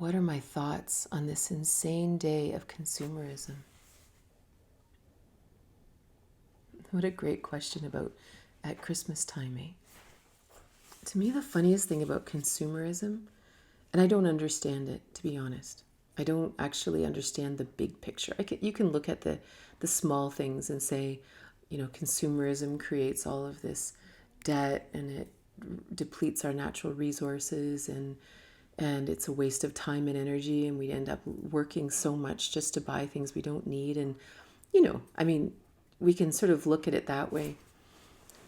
What are my thoughts on this insane day of consumerism? What a great question about at Christmas time, eh? To me, the funniest thing about consumerism, and I don't understand it, to be honest. I don't actually understand the big picture. You can look at the small things and say, consumerism creates all of this debt and it depletes our natural resources and it's a waste of time and energy, and we end up working so much just to buy things we don't need. And, we can sort of look at it that way.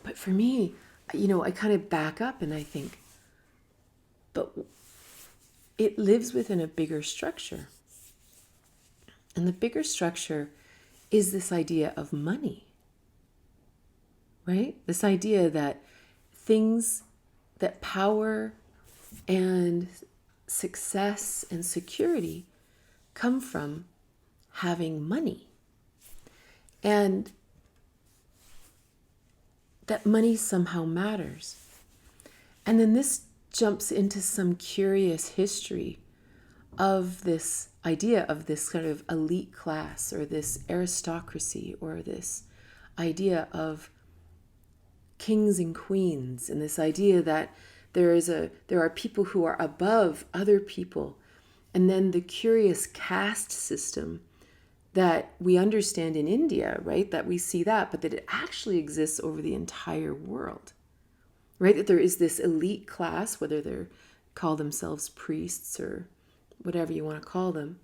But for me, I kind of back up and I think, but it lives within a bigger structure. And the bigger structure is this idea of money, right? This idea that things, that power and success and security come from having money. And that money somehow matters. And then this jumps into some curious history of this idea of this kind of elite class or this aristocracy or this idea of kings and queens, and this idea that there are people who are above other people, and then the curious caste system that we understand in India, right? That we see that, but that it actually exists over the entire world, right? That there is this elite class, whether they're call themselves priests or whatever you want to call them,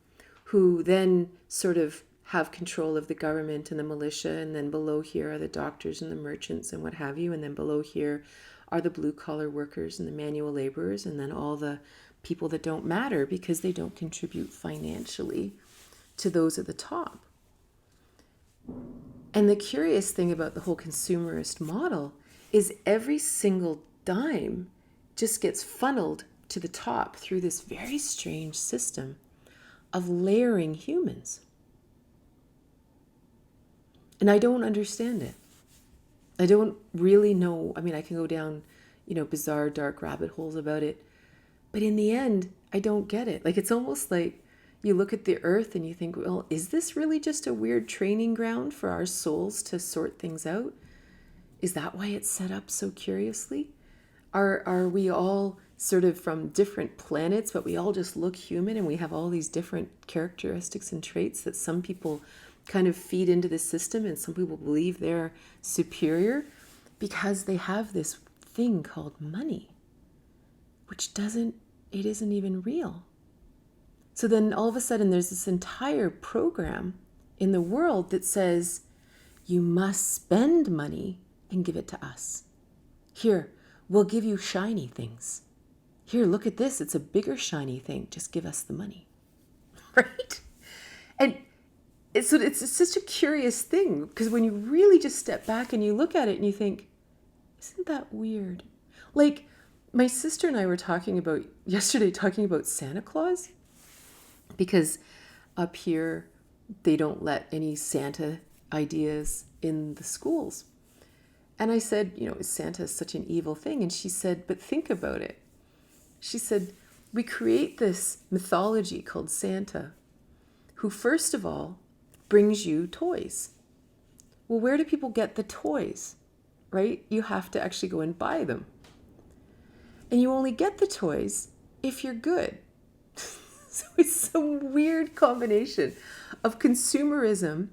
who then sort of have control of the government and the militia, and then below here are the doctors and the merchants and what have you, and then below here are the blue-collar workers and the manual laborers, and then all the people that don't matter because they don't contribute financially to those at the top. And the curious thing about the whole consumerist model is every single dime just gets funneled to the top through this very strange system of layering humans. And I don't understand it. I don't really know. I mean, I can go down, bizarre, dark rabbit holes about it. But in the end, I don't get it. Like, it's almost like you look at the earth and you think, well, is this really just a weird training ground for our souls to sort things out? Is that why it's set up so curiously? Are we all sort of from different planets, but we all just look human and we have all these different characteristics and traits that some people kind of feed into the system and some people believe they're superior because they have this thing called money, which isn't even real. So then all of a sudden there's this entire program in the world that says you must spend money and give it to us. Here, we'll give you shiny things. Here, look at this. It's a bigger shiny thing. Just give us the money. Right? And it's such a curious thing because when you really just step back and you look at it and you think, isn't that weird? Like my sister and I were talking about Santa Claus, because up here they don't let any Santa ideas in the schools. And I said, is Santa such an evil thing? And she said, but think about it. She said, we create this mythology called Santa, who first of all brings you toys. Well, where do people get the toys, right? You have to actually go and buy them. And you only get the toys if you're good. So it's some weird combination of consumerism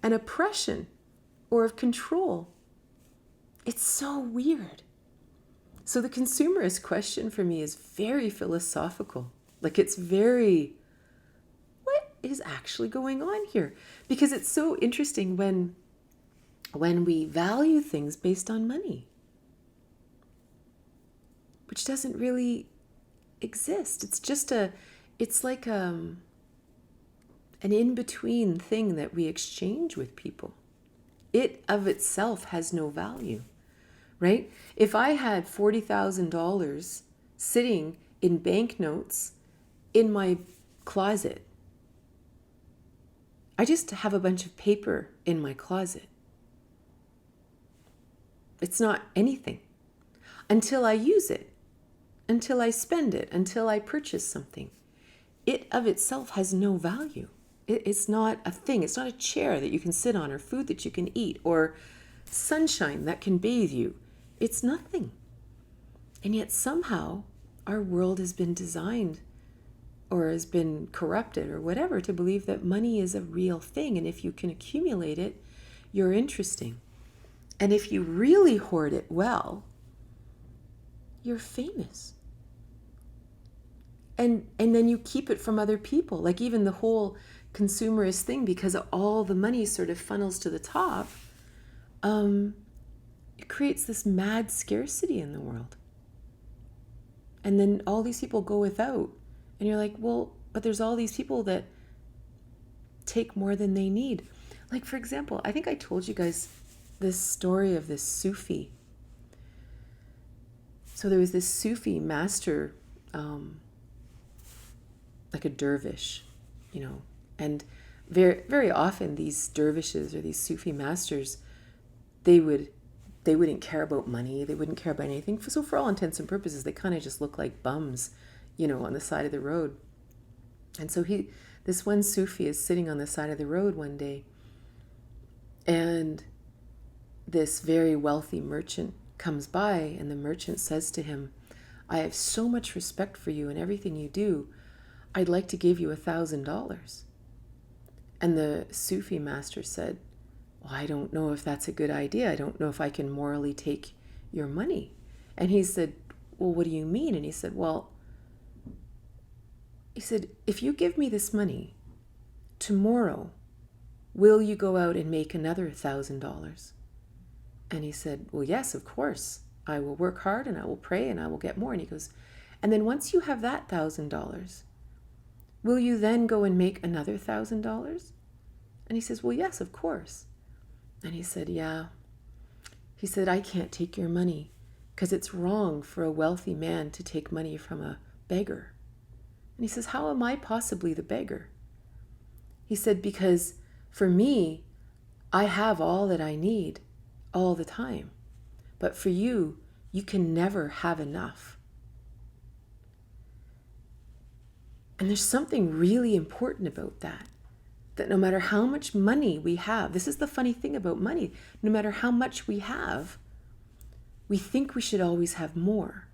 and oppression or of control. It's so weird. So the consumerist question for me is very philosophical. Like it's very, what is actually going on here? Because it's so interesting when we value things based on money, which doesn't really exist. It's like an in-between thing that we exchange with people. It of itself has no value, right? If I had $40,000 sitting in banknotes in my closet, I just have a bunch of paper in my closet. It's not anything until I use it, until I spend it, until I purchase something. it of itself has no value. It's not a thing. It's not a chair that you can sit on or food that you can eat or sunshine that can bathe you. It's nothing. And yet somehow our world has been designed or has been corrupted or whatever to believe that money is a real thing. And if you can accumulate it, you're interesting. And if you really hoard it well, you're famous. And then you keep it from other people. Like even the whole consumerist thing, because all the money sort of funnels to the top, it creates this mad scarcity in the world. And then all these people go without. And you're like, well, but there's all these people that take more than they need. Like, for example, I think I told you guys this story of this Sufi. So there was this Sufi master, like a dervish, and very, very often these dervishes or these Sufi masters, they wouldn't care about money. They wouldn't care about anything. So for all intents and purposes, they kind of just look like bums, on the side of the road. And so this one Sufi is sitting on the side of the road one day, and this very wealthy merchant comes by, and the merchant says to him, I have so much respect for you and everything you do. I'd like to give you $1,000. And the Sufi master said, well, I don't know if that's a good idea. I don't know if I can morally take your money. And he said, well, what do you mean? And he said, if you give me this money, tomorrow, will you go out and make another $1,000? And he said, well, yes, of course. I will work hard and I will pray and I will get more. And he goes, and then once you have that $1,000, will you then go and make another $1,000? And he says, well, yes, of course. And he said, yeah. He said, I can't take your money because it's wrong for a wealthy man to take money from a beggar. And he says, how am I possibly the beggar? He said, because for me, I have all that I need all the time. But for you, you can never have enough. And there's something really important about that no matter how much money we have, this is the funny thing about money, no matter how much we have, we think we should always have more.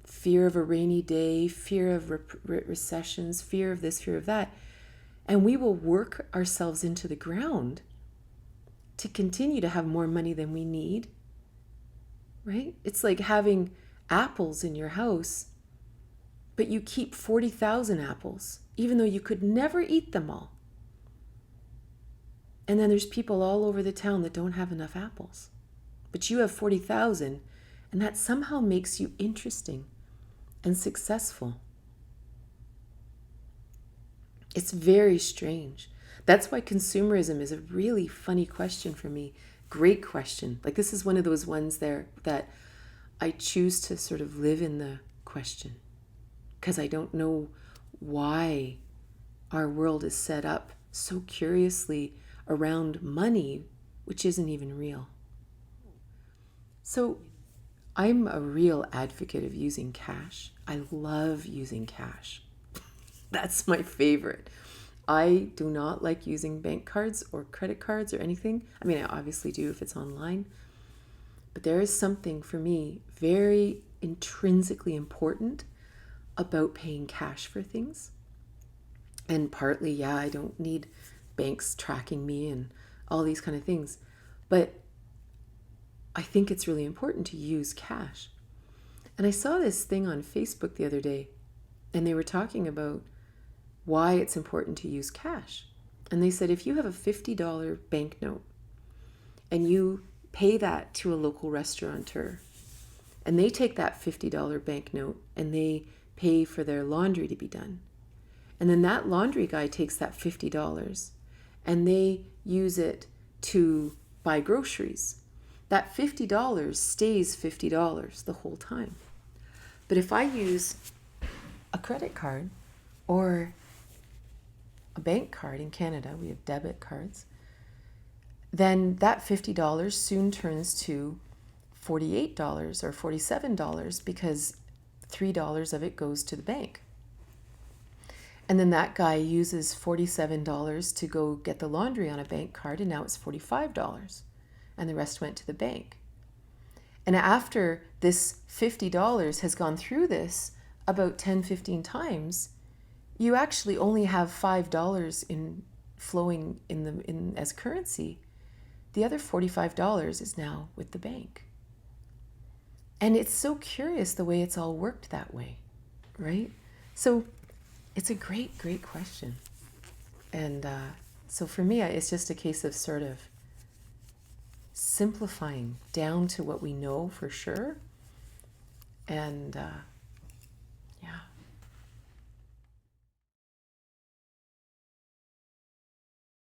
Fear of a rainy day, fear of recessions, fear of this, fear of that. And we will work ourselves into the ground to continue to have more money than we need, right? It's like having apples in your house, but you keep 40,000 apples, even though you could never eat them all. And then there's people all over the town that don't have enough apples. But you have 40,000, and that somehow makes you interesting and successful. It's very strange. That's why consumerism is a really funny question for me. Great question. Like this is one of those ones there that I choose to sort of live in the question because I don't know why our world is set up so curiously around money, which isn't even real. So I'm a real advocate of using cash. I love using cash. That's my favorite. I do not like using bank cards or credit cards or anything. I mean, I obviously do if it's online. But there is something for me very intrinsically important about paying cash for things. And partly, yeah, I don't need banks tracking me and all these kind of things. But I think it's really important to use cash. And I saw this thing on Facebook the other day, and they were talking about why it's important to use cash. And they said if you have a $50 banknote and you pay that to a local restaurateur, and they take that $50 banknote and they pay for their laundry to be done, and then that laundry guy takes that $50 and they use it to buy groceries, that $50 stays $50 the whole time. But if I use a credit card or a bank card in Canada, we have debit cards, then that $50 soon turns to $48 or $47 because $3 of it goes to the bank. And then that guy uses $47 to go get the laundry on a bank card, and now it's $45. And the rest went to the bank. And after this $50 has gone through this about 10, 15 times, you actually only have $5 in flowing in as currency. The other $45 is now with the bank. And it's so curious the way it's all worked that way, right? So it's a great, great question. And so for me, it's just a case of sort of simplifying down to what we know for sure. And yeah.